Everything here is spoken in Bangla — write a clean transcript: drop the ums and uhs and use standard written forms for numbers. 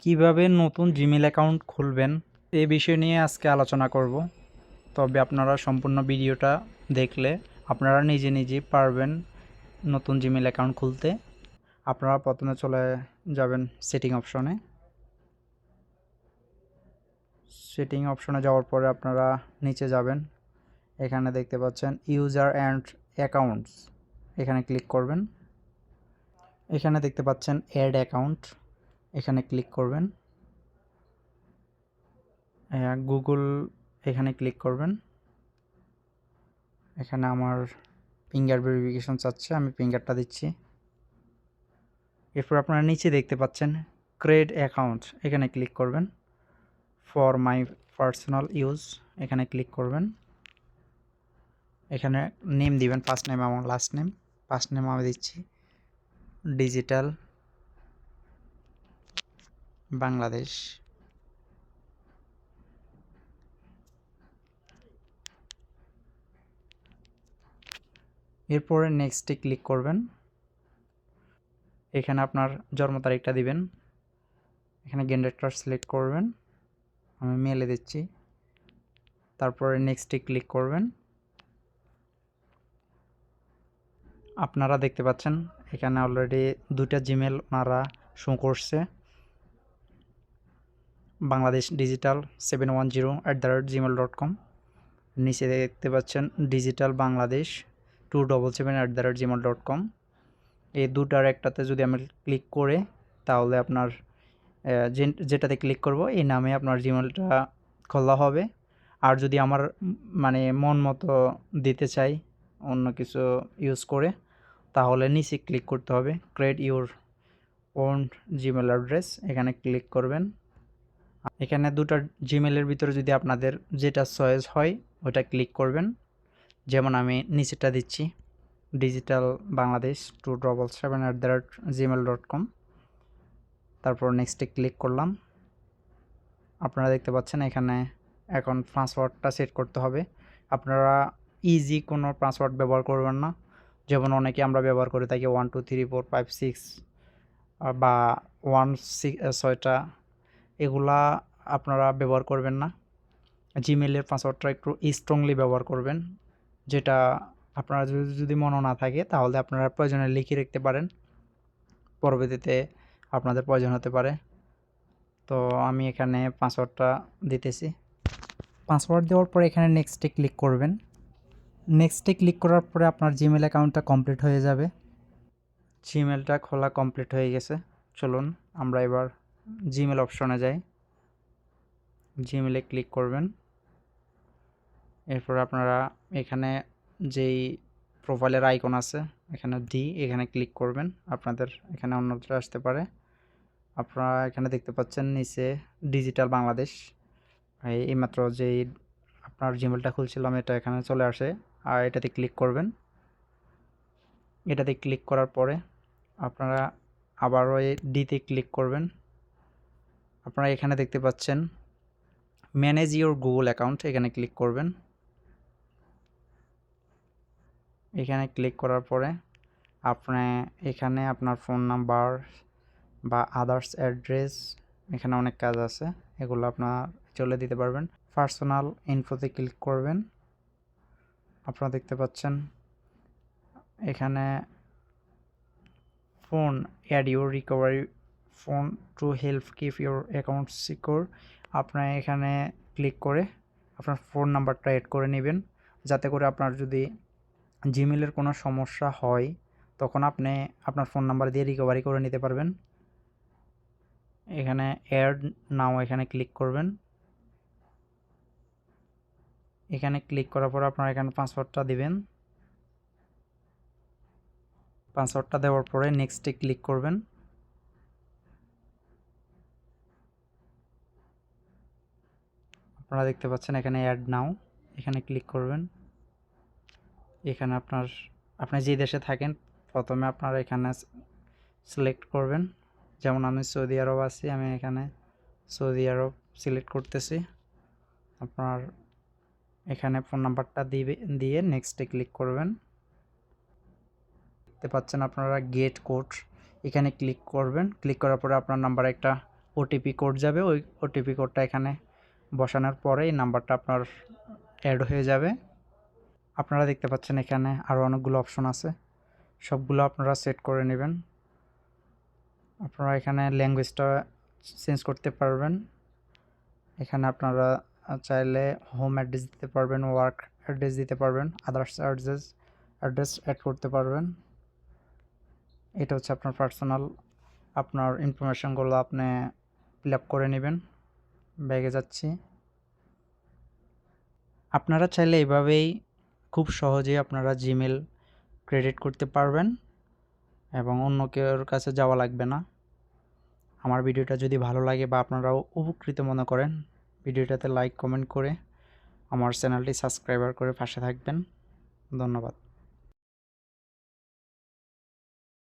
কিভাবে নতুন জিমেল অ্যাকাউন্ট খুলবেন এই বিষয় নিয়ে আজকে আলোচনা করব। তবে আপনারা সম্পূর্ণ ভিডিওটা দেখলে আপনারা নিজে নিজে পারবেন নতুন জিমেল অ্যাকাউন্ট খুলতে। আপনারা প্রথমে চলে যাবেন সেটিং অপশনে যাওয়ার পরে আপনারা নিচে যাবেন, এখানে দেখতে পাচ্ছেন ইউজার অ্যান্ড অ্যাকাউন্টস, এখানে ক্লিক করবেন। এখানে দেখতে পাচ্ছেন অ্যাড অ্যাকাউন্ট, এখানে ক্লিক করবেন। গুগল এখানে ক্লিক করবেন। এখানে আমার ফিঙ্গার ভেরিফিকেশন চাচ্ছে, আমি ফিঙ্গারটা দিচ্ছি। এরপর আপনারা নিচে দেখতে পাচ্ছেন ক্রিয়েট অ্যাকাউন্ট, এখানে ক্লিক করবেন। ফর মাই পার্সোনাল ইউজ, এখানে ক্লিক করবেন। এখানে নেম দিবেন, ফার্স্ট নেম এবং লাস্ট নেম। ফার্স্ট নেম আমি দিচ্ছি ডিজিটাল বাংলাদেশ। এরপরে নেক্সটে ক্লিক করবেন। এখানে আপনার জন্ম তারিখটা দিবেন। এখানে জেন্ডারটা সিলেক্ট করবেন, আমি মেলে দিচ্ছি। তারপরে নেক্সটে ক্লিক করবেন। আপনারা দেখতে পাচ্ছেন এখানে অলরেডি দুটা জিমেল ওনারা শো করছে, বাংলাদেশ ডিজিটাল 710@gmail.com। নিচে দেখতে পাচ্ছেন ডিজিটাল বাংলাদেশ 277@gmail.com। এই দুটার একটাতে যদি আমি ক্লিক করে, তাহলে আপনার যেটাতে ক্লিক করব এই নামে আপনার জিমেলটা খোলা হবে। আর যদি আমার মন মতো দিতে চাই অন্য কিছু ইউজ করে, তাহলে নিচে ক্লিক করতে হবে create your own Gmail address, এখানে ক্লিক করবেন। এখানে দুটো জিমেলের ভিতরে যদি আপনাদের যেটা চয়েস হয় ওটা ক্লিক করবেন। যেমন আমি নিচেটা দিচ্ছি ডিজিটাল বাংলাদেশ 277@gmail.com। তারপর নেক্সটে ক্লিক করলাম। আপনারা দেখতে পাচ্ছেন এখানে এখন পাসওয়ার্ডটা সেট করতে হবে। আপনারা ইজি কোনো পাসওয়ার্ড ব্যবহার করবেন না, যেমন অনেকে আমরা ব্যবহার করে থাকি 1 2 3 4 5 6 বা 6টা, এগুলা আপনারা ব্যবহার করবেন না। জিমেলের পাসওয়ার্ডটা একটু স্ট্রংলি ব্যবহার করবেন, যেটা আপনারা যদি মনে না থাকে তাহলে আপনারা প্রয়োজনে লিখে রাখতে পারেন, পরবর্তীতে আপনাদের প্রয়োজন হতে পারে। তো আমি এখানে পাসওয়ার্ডটা দিতেছি। পাসওয়ার্ড দেওয়ার পরে এখানে নেক্সটে ক্লিক করবেন। নেক্সটে ক্লিক করার পরে আপনার জিমেল অ্যাকাউন্টটা কমপ্লিট হয়ে যাবে। জিমেলটা খোলা কমপ্লিট হয়ে গেছে। চলুন আমরা এবার জিমেল অপশনে যাই। জিমেলে ক্লিক করবেন। এরপর আপনারা এখানে যেই প্রোফাইলের আইকন আছে এখানে এখানে ক্লিক করবেন। আপনাদের এখানে অন্যত্র আসতে পারে। আপনারা এখানে দেখতে পাচ্ছেন নিচে ডিজিটাল বাংলাদেশ, এইমাত্র যেই আপনার জিমেলটা খুলছিলাম এটা এখানে চলে আসে। আর এটাতে ক্লিক করবেন। এটাতে ক্লিক করার পরে আপনারা আবারও এই ডিতে ক্লিক করবেন। আপনারা এখানে দেখতে পাচ্ছেন ম্যানেজ ইওর গুগল অ্যাকাউন্ট, এখানে ক্লিক করবেন। এখানে ক্লিক করার পরে আপনি এখানে আপনার ফোন নাম্বার বা আদার্স অ্যাড্রেস, এখানে অনেক কাজ আছে, এগুলো আপনার চলে দিতে পারবেন। পার্সোনাল ইনফোতে ক্লিক করবেন। আপনারা দেখতে পাচ্ছেন এখানে phone add your recovery phone to help keep your account secure. আপনার এখানে ক্লিক করে আপনার ফোন নাম্বারটা অ্যাড করে নেবেন, যাতে করে আপনার যদি জিমেলের কোনো সমস্যা হয় তখন আপনি আপনার ফোন নাম্বার দিয়ে রিকভারি করে নিতে পারবেন। এখানে অ্যাড নাও, এখানে ক্লিক করবেন। এখানে ক্লিক করার পর আপনারা এখানে পাসওয়ার্ডটা দিবেন। পাসওয়ার্ডটা দেওয়ার পরে নেক্সটে ক্লিক করবেন। আপনারা দেখতে পাচ্ছেন এখানে অ্যাড নাও, এখানে ক্লিক করবেন। এখানে আপনি যে দেশে থাকেন প্রথমে আপনারা এখানে সিলেক্ট করবেন। যেমন আমি সৌদি আরব আছি, আমি এখানে সৌদি আরব সিলেক্ট করতেছি। আপনার এখানে ফোন নাম্বারটা দিয়ে নেক্সটে ক্লিক করবেন। দেখতে পাচ্ছেন আপনারা গেট কোড, এখানে ক্লিক করবেন। ক্লিক করার পরে আপনার নাম্বারে একটা ওটিপি কোড যাবে, ওই ওটিপি কোডটা এখানে বসানোর পরে এই নাম্বারটা আপনার অ্যাড হয়ে যাবে। আপনারা দেখতে পাচ্ছেন এখানে আরও অনেকগুলো অপশন আছে, সবগুলো আপনারা সেট করে নেবেন। আপনারা এখানে ল্যাঙ্গুয়েজটা চেঞ্জ করতে পারবেন। এখানে আপনারা চাইলে হোম অ্যাড্রেস দিতে পারবেন, ওয়ার্ক অ্যাড্রেস দিতে পারবেন, আদার্স অ্যাড্রেস অ্যাড করতে পারবেন। এটা হচ্ছে আপনার পার্সোনাল, আপনার ইনফরমেশনগুলো আপনি ফিল আপ করে নেবেন। ব্যাগে যাচ্ছি। আপনারা চাইলে এভাবেই খুব সহজেই আপনারা জিমেল ক্রেডিট করতে পারবেন এবং অন্য কেউর কাছে যাওয়া লাগবে না। আমার ভিডিওটা যদি ভালো লাগে বা আপনারাও উপকৃত মনে করেন, ভিডিওটাতে লাইক কমেন্ট করে আমার চ্যানেলটি সাবস্ক্রাইবার করে পাশে থাকবেন। ধন্যবাদ।